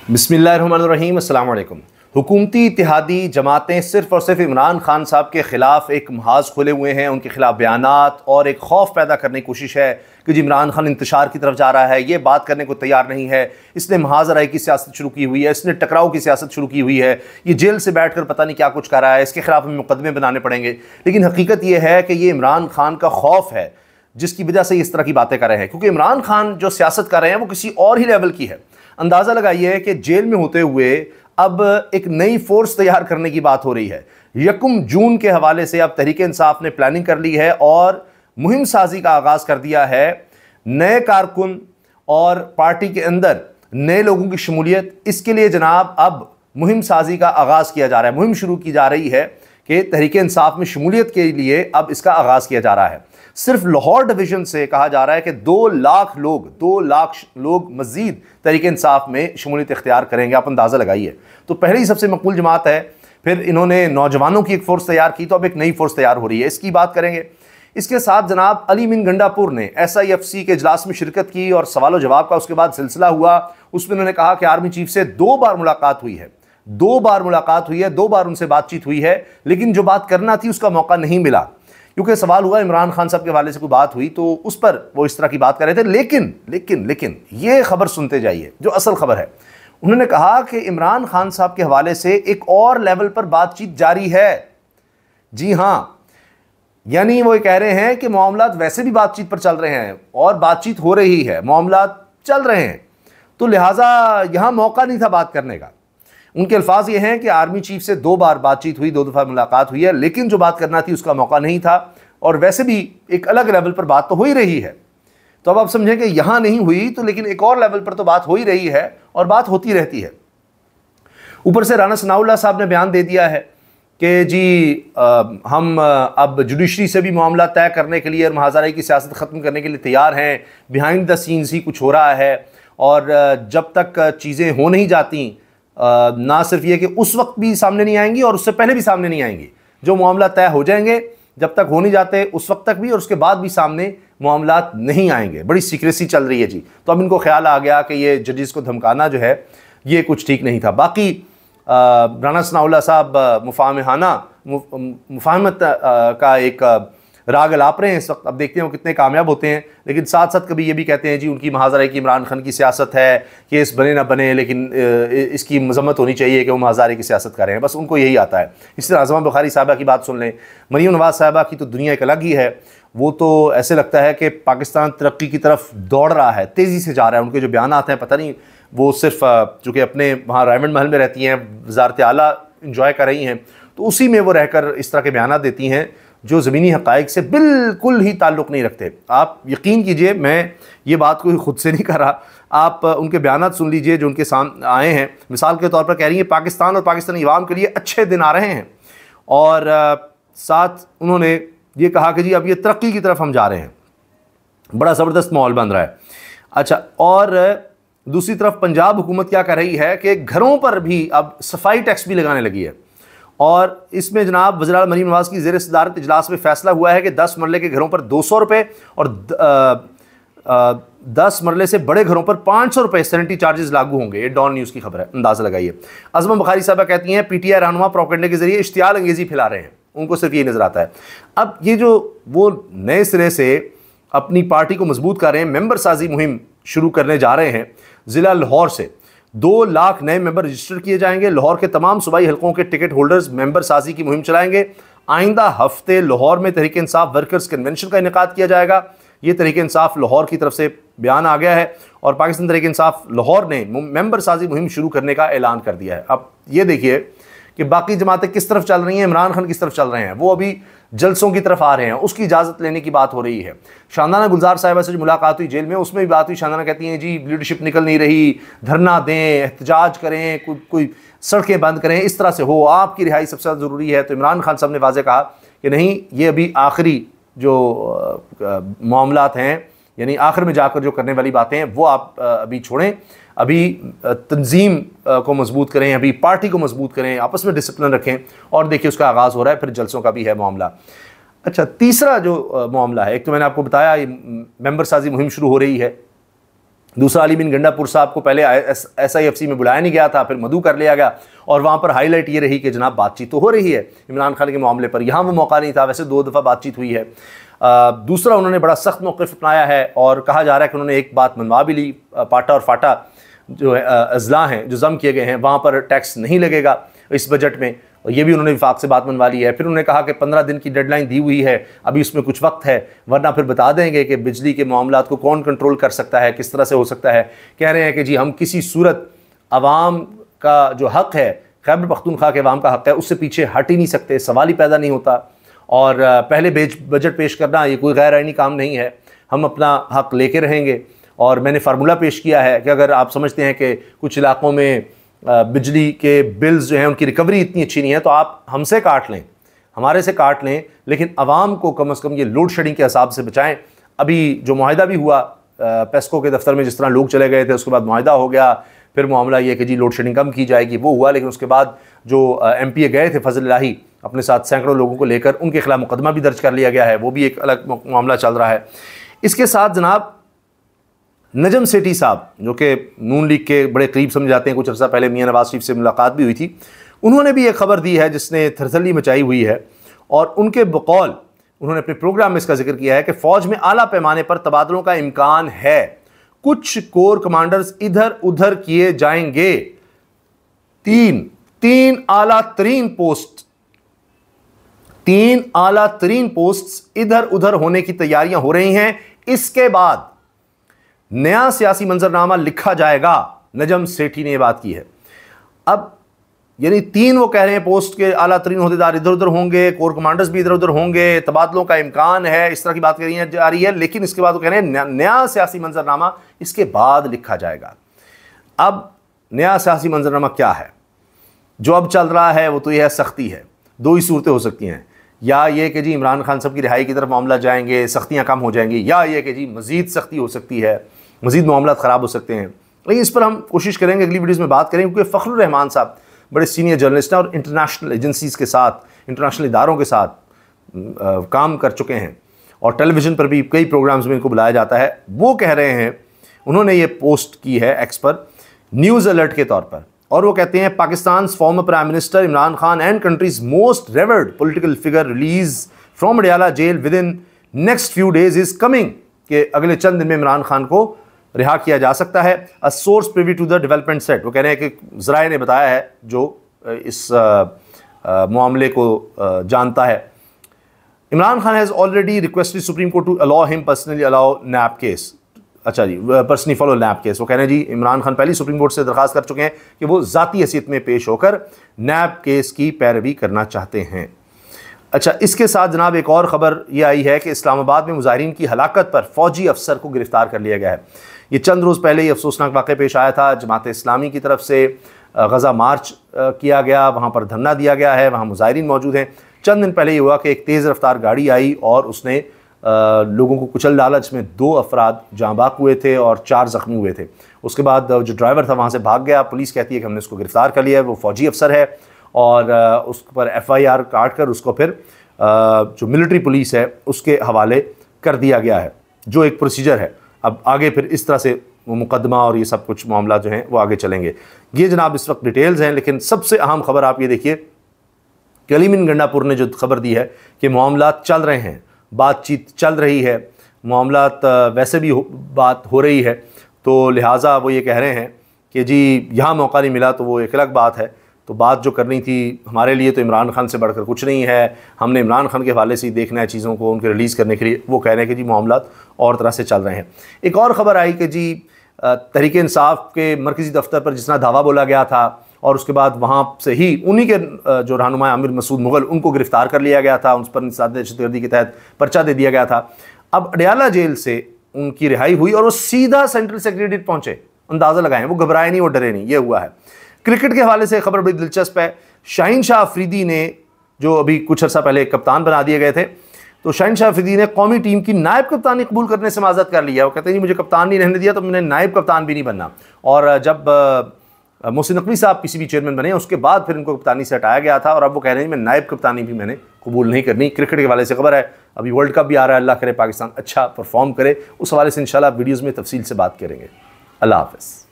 बिस्मिल्लाहिर्रहमानिर्रहीम, अस्सलाम वालेकुम। हुकूमती इत्तेहादी जमातें सिर्फ़ और सिर्फ इमरान खान साहब के ख़िलाफ़ एक महाज़ खोले हुए हैं, उनके ख़िलाफ़ बयानात और एक खौफ पैदा करने की कोशिश है कि जी इमरान खान इंतशार की तरफ जा रहा है, ये बात करने को तैयार नहीं है, इसने महाज़राई की सियासत शुरू की हुई है, इसने टकराव की सियासत शुरू की हुई है, ये जेल से बैठ कर पता नहीं क्या कुछ कर रहा है, इसके ख़िलाफ़ हमें मुकदमे बनाने पड़ेंगे। लेकिन हकीकत ये है कि ये इमरान खान का खौफ है जिसकी वजह से इस तरह की बातें कर रहे हैं, क्योंकि इमरान खान जो सियासत कर रहे हैं वो किसी और ही लेवल की है। अंदाज़ा लगाइए कि जेल में होते हुए अब एक नई फोर्स तैयार करने की बात हो रही है। 1 जून के हवाले से अब तहरीक इंसाफ ने प्लानिंग कर ली है और मुहिम साजी का आगाज़ कर दिया है। नए कारकुन और पार्टी के अंदर नए लोगों की शमूलियत, इसके लिए जनाब अब मुहिम साजी का आगाज़ किया जा रहा है। मुहिम शुरू की जा रही है कि तहरीक इंसाफ में शमूलियत के लिए अब इसका आगाज़ किया जा रहा है। सिर्फ लाहौर डिवीज़न से कहा जा रहा है कि 2 लाख लोग मज़ीद तहरीक इंसाफ में शमूलियत इख्तियार करेंगे। आप अंदाज़ा लगाइए। तो पहले ही सबसे मकबूल जमात है, फिर इन्होंने नौजवानों की एक फ़ोर्स तैयार की, तो अब एक नई फ़ोर्स तैयार हो रही है, इसकी बात करेंगे। इसके साथ जनाब अली मीन गंडापुर ने SIFC के इजलास में शिरकत की और सवाल जवाब का उसके बाद सिलसिला हुआ। उसमें उन्होंने कहा कि आर्मी चीफ से 2 बार मुलाकात हुई है, 2 बार मुलाकात हुई है, 2 बार उनसे बातचीत हुई है, लेकिन जो बात करना थी उसका मौका नहीं मिला, क्योंकि सवाल हुआ इमरान खान साहब के हवाले से कोई बात हुई तो उस पर वो इस तरह की बात कर रहे थे। लेकिन ये खबर सुनते जाइए जो असल खबर है। उन्होंने कहा कि इमरान खान साहब के हवाले से एक और लेवल पर बातचीत जारी है। जी हाँ, यानी वो ये कह रहे हैं कि मामलात वैसे भी बातचीत पर चल रहे हैं और बातचीत हो रही है, मामलात चल रहे हैं, तो लिहाजा यहां मौका नहीं था बात करने का। उनके अल्फाज ये हैं कि आर्मी चीफ से 2 बार बातचीत हुई, 2 दफ़ा मुलाकात हुई है, लेकिन जो बात करना थी उसका मौका नहीं था और वैसे भी एक अलग लेवल पर बात तो हो ही रही है। तो अब आप समझें कि यहाँ नहीं हुई तो लेकिन एक और लेवल पर तो बात हो ही रही है और बात होती रहती है। ऊपर से राना सनाउल्लाह साहब ने बयान दे दिया है कि जी हम अब जुडिशरी से भी मामला तय करने के लिए और महाज़राई की सियासत ख़त्म करने के लिए तैयार हैं। बिहाइंड द सीन्स ही कुछ हो रहा है और जब तक चीज़ें हो नहीं जाती, ना सिर्फ ये कि उस वक्त भी सामने नहीं आएंगी और उससे पहले भी सामने नहीं आएंगी, जो मामला तय हो जाएंगे जब तक हो नहीं जाते उस वक्त तक भी, और उसके बाद भी सामने मामलात नहीं आएंगे। बड़ी सीक्रेसी चल रही है जी। तो अब इनको ख्याल आ गया कि ये जजेस को धमकाना जो है ये कुछ ठीक नहीं था। बाकी राना सनाउल्लाह साहब मुफाहमत का एक राग अलाप रहे हैं इस वक्त। अब देखते हैं वो कितने कामयाब होते हैं। लेकिन साथ साथ कभी ये भी कहते हैं जी उनकी महाज़राई की इमरान खान की सियासत है, केस बने ना बने, लेकिन इसकी मजम्मत होनी चाहिए कि वो महाज़राई की सियासत कर रहे हैं, बस उनको यही आता है। इसी तरह आज़मा बुखारी साहबा की बात सुन लें। मरीम नवाज़ साहबा की तो दुनिया एक अलग ही है। वो तो ऐसे लगता है कि पाकिस्तान तरक्की की तरफ दौड़ रहा है, तेज़ी से जा रहा है। उनके जो बयान आते हैं, पता नहीं वो सिर्फ चूँकि अपने वहाँ रायमंड महल में रहती हैं, वज़ारत आला इंजॉय कर रही हैं, तो उसी में वो रहकर इस तरह के बयान देती हैं जो ज़मीनी हक़ाइक़ से बिल्कुल ही ताल्लुक़ नहीं रखते। आप यकीन कीजिए, मैं ये बात कोई ख़ुद से नहीं कर रहा, आप उनके बयानात सुन लीजिए जो उनके सामने आए हैं। मिसाल के तौर पर कह रही हैं पाकिस्तान और पाकिस्तानी अवाम के लिए अच्छे दिन आ रहे हैं, और साथ उन्होंने ये कहा कि जी अब ये तरक्की की तरफ हम जा रहे हैं, बड़ा ज़बरदस्त माहौल बन रहा है। अच्छा, और दूसरी तरफ पंजाब हुकूमत क्या कर रही है कि घरों पर भी अब सफाई टैक्स भी लगाने लगी है, और इसमें जनाब वज़ीर आला मरीम नवाज़ की ज़ेर सदारत इजलास में फ़ैसला हुआ है कि 10 मरले के घरों पर 200 रुपये और 10 मरले से बड़े घरों पर 500 रुपये सैनिटरी चार्जेस लागू होंगे। ये डॉन न्यूज़ की खबर है, अंदाज़ा लगाइए। आज़मा बुखारी साहबा कहती हैं PTI रहनुमा प्रोपेगेंडा के ज़रिए इश्तियाल अंगेज़ी फैला रहे हैं, उनको सिर्फ ये नज़र आता है। अब ये जो वो नए सिरे से अपनी पार्टी को मजबूत कर रहे हैं, मेंबर साजी मुहिम शुरू करने जा रहे हैं। ज़िला लाहौर से 2 लाख नए मेंबर रजिस्टर किए जाएंगे। लाहौर के तमाम सूबाई हलकों के टिकट होल्डर्स मेंबर साजी की मुहिम चलाएंगे। आइंदा हफ्ते लाहौर में तहरीक इंसाफ वर्कर्स कन्वेंशन का इनेकाद किया जाएगा। ये तहरीक इंसाफ लाहौर की तरफ से बयान आ गया है और पाकिस्तान तहरीक इंसाफ लाहौर ने मेंबर साजी मुहिम शुरू करने का ऐलान कर दिया है। अब ये देखिए कि बाकी जमातें किस तरफ चल रही हैं, इमरान खान किस तरफ चल रहे हैं। वो अभी जलसों की तरफ आ रहे हैं, उसकी इजाज़त लेने की बात हो रही है। शानदाना गुलजार साहिबा से जो मुलाकात हुई जेल में, उसमें भी बात हुई। शानदाना कहती हैं जी लीडरशिप निकल नहीं रही, धरना दें, एहतजाज करें, कोई सड़कें बंद करें, इस तरह से हो, आपकी रिहाई सबसे ज़्यादा ज़रूरी है। तो इमरान खान साहब ने वाज़ेह कहा कि नहीं, ये अभी आखिरी जो मामलात हैं, यानी आखिर में जाकर जो करने वाली बातें हैं वो आप अभी छोड़ें, अभी तंजीम को मजबूत करें, अभी पार्टी को मजबूत करें, आपस में डिसिप्लिन रखें, और देखिए उसका आगाज़ हो रहा है, फिर जलसों का भी है मामला। अच्छा, तीसरा जो मामला है, एक तो मैंने आपको बताया मेंबर साजी मुहिम शुरू हो रही है, दूसरा, अली बिन गंडापुर साहब को पहले SIFC में बुलाया नहीं गया था, फिर मधु कर लिया गया, और वहाँ पर हाईलाइट ये रही कि जनाब बातचीत तो हो रही है इमरान खान के मामले पर, यहाँ वो मौका नहीं था, वैसे 2 दफ़ा बातचीत हुई है। दूसरा, उन्होंने बड़ा सख्त मौक़िफ़ अपनाया है और कहा जा रहा है कि उन्होंने एक बात मनवा भी ली, पाटा और फाटा जो है अजला हैं जो जम किए गए हैं वहाँ पर टैक्स नहीं लगेगा इस बजट में, और ये भी उन्होंने विफाक से बात मनवा ली है। फिर उन्होंने कहा कि 15 दिन की डेडलाइन दी हुई है, अभी उसमें कुछ वक्त है, वरना फिर बता देंगे कि बिजली के मामलात को कौन कंट्रोल कर सकता है, किस तरह से हो सकता है। कह रहे हैं कि जी हम किसी सूरत अवाम का जो हक़ है, खैबर पख्तूनख्वा के अवाम का हक़ है, उससे पीछे हट ही नहीं सकते, सवाल ही पैदा नहीं होता। और पहले बजट पेश करना ये कोई गैर आईनी काम नहीं है, हम अपना हक़ लेके रहेंगे। और मैंने फार्मूला पेश किया है कि अगर आप समझते हैं कि कुछ इलाक़ों में बिजली के बिल्स जो हैं उनकी रिकवरी इतनी अच्छी नहीं है, तो आप हमसे काट लें, हमारे से काट लें, लेकिन आवाम को कम से कम ये लोड शेडिंग के हिसाब से बचाएं। अभी जो मुआहिदा भी हुआ पेस्को के दफ्तर में, जिस तरह लोग चले गए थे, उसके बाद मुआहिदा हो गया, फिर मामला ये कि जी लोड शेडिंग कम की जाएगी, वो हुआ। लेकिन उसके बाद जो MPA गए थे फजल इलाही अपने साथ सैकड़ों लोगों को लेकर, उनके खिलाफ मुकदमा भी दर्ज कर लिया गया है, वो भी एक अलग मामला चल रहा है। इसके साथ जनाब नजम सेठी साहब जो कि नून लीग के बड़े करीब समझे जाते हैं, कुछ अर्सा पहले मियां नवाज शरीफ से मुलाकात भी हुई थी, उन्होंने भी एक खबर दी है जिसने थरथली मचाई हुई है। और उनके बकौल उन्होंने अपने प्रोग्राम में इसका जिक्र किया है कि फ़ौज में आला पैमाने पर तबादलों का इम्कान है, कुछ कोर कमांडर्स इधर उधर किए जाएंगे, तीन आला तरीन पोस्ट इधर उधर होने की तैयारियां हो रही हैं। इसके बाद नया सियासी मंजरनामा लिखा जाएगा। नजम सेठी ने यह बात की है। अब यानी 3 वो कह रहे हैं पोस्ट के आला तरीन ओहदेदार इधर उधर होंगे, कोर कमांडर्स भी इधर उधर होंगे, तबादलों का इम्कान है, इस तरह की बात जा रही है। लेकिन इसके बाद वो कह रहे हैं नया सियासी मंजरनामा इसके बाद लिखा जाएगा। अब नया सियासी मंजरनामा क्या है? जो अब चल रहा है वो तो यह है सख्ती है। 2 ही सूरतें हो सकती हैं, या ये कि जी इमरान खान साहब की रिहाई की तरफ मामला जाएंगे, सख्तियाँ कम हो जाएंगी, या ये कि जी मज़ीद सख्ती हो सकती है, मज़ीद मामला ख़राब हो सकते हैं। लेकिन इस पर हम कोशिश करेंगे अगली वीडियोज़ में बात करेंगे, क्योंकि फ़खरुर रहमान साहब बड़े सीनियर जर्नलिस्ट हैं और इंटरनेशनल एजेंसीज़ के साथ, इंटरनेशनल इदारों के साथ काम कर चुके हैं, और टेलीविज़न पर भी कई प्रोग्राम्स में इनको बुलाया जाता है। वो कह रहे हैं, उन्होंने ये पोस्ट की है एक्स पर न्यूज़ अलर्ट के तौर पर, और वो कहते हैं Pakistan former prime minister Imran Khan and country's most revered political figure release from Adiala jail within next few days is coming, कि अगले चंद दिन में इमरान खान को रिहा किया जा सकता है। A source privy to the development said, वो कह रहे हैं कि ज़राए ने बताया है जो इस मामले को जानता है। Imran Khan has already requested supreme court to allow him personally allow NAB case, अच्छा जी पर्सनली फॉलो नैब केस। वो कह रहे हैं जी इमरान खान पहले सुप्रीम कोर्ट से दरख्वास्त कर चुके हैं कि वो ज़ाती हैसियत में पेश होकर नैब केस की पैरवी करना चाहते हैं। अच्छा, इसके साथ जनाब एक और ख़बर ये आई है कि इस्लामाबाद में मुजाहिरीन की हलाकत पर फ़ौजी अफसर को गिरफ़्तार कर लिया गया है। ये चंद रोज़ पहले ही अफसोसनाक वाक़या पेश आया था। जमात इस्लामी की तरफ से गज़ा मार्च किया गया, वहाँ पर धरना दिया गया है, वहाँ मुजाहिरीन मौजूद हैं। चंद दिन पहले ये हुआ कि एक तेज़ रफ्तार गाड़ी आई और उसने लोगों को कुचल डाला, जिसमें 2 अफराद जाँ बाक हुए थे और 4 ज़ख्मी हुए थे। उसके बाद जो ड्राइवर था वहाँ से भाग गया। पुलिस कहती है कि हमने उसको गिरफ़्तार कर लिया है, वो फ़ौजी अफसर है, और उस पर FIR काट कर उसको फिर जो मिलिट्री पुलिस है उसके हवाले कर दिया गया है, जो एक प्रोसीजर है। अब आगे फिर इस तरह से वो मुकदमा और ये सब कुछ मामला जो हैं वो आगे चलेंगे। ये जनाब इस वक्त डिटेल्स हैं, लेकिन सबसे अहम खबर आप ये देखिए कि अली बिन गंडापुर ने जो खबर दी है कि मामलात चल रहे हैं, बातचीत चल रही है, मामलात वैसे भी बात हो रही है, तो लिहाजा वो ये कह रहे हैं कि जी यहाँ मौका नहीं मिला तो वो एक अलग बात है। तो बात जो करनी थी हमारे लिए तो इमरान खान से बढ़कर कुछ नहीं है, हमने इमरान खान के हवाले से ही देखना है चीज़ों को, उनके रिलीज़ करने के लिए। वो कह रहे हैं कि जी मामलात और तरह से चल रहे हैं। एक और ख़बर आई कि जी तहरीक इंसाफ के मरकज़ी दफ्तर पर जिस तरह धावा बोला गया था, और उसके बाद वहाँ से ही उन्हीं के जो रहनुमा आमिर मसूद मुग़ल, उनको गिरफ़्तार कर लिया गया था, उन पर दहशतगर्दी के तहत पर्चा दे दिया गया था। अब अडयाला जेल से उनकी रिहाई हुई और वो सीधा सेंट्रल सेक्रेटरीट पहुँचे। अंदाज़ा लगाएं, वो घबराए नहीं, वो डरे नहीं, ये हुआ है। क्रिकेट के हवाले से खबर बड़ी दिलचस्प है। शाहीन शाह अफरीदी ने, जो अभी कुछ अर्सा पहले कप्तान बना दिए गए थे, तो शाहीन शाह अफरीदी ने कौमी टीम की नायब कप्तानी कबूल करने से माज़रत कर लिया। वो कहते हैं जी मुझे कप्तान नहीं रहने दिया तो मैंने नायब कप्तान भी नहीं बनना। और जब मोहसिन नकवी साहब PCB चेयरमैन बने, उसके बाद फिर इनको कप्तानी से हटाया गया था, और अब वो कह रहे हैं मैं नायब कप्तानी भी मैंने कबूल नहीं करनी। क्रिकेट के हवाले से खबर है। अभी वर्ल्ड कप भी आ रहा है, अल्लाह करे पाकिस्तान अच्छा परफॉर्म करे, उस हवाले से इंशाल्लाह वीडियोज़ में तफसील से बात करेंगे। अल्लाह हाफ़िज़।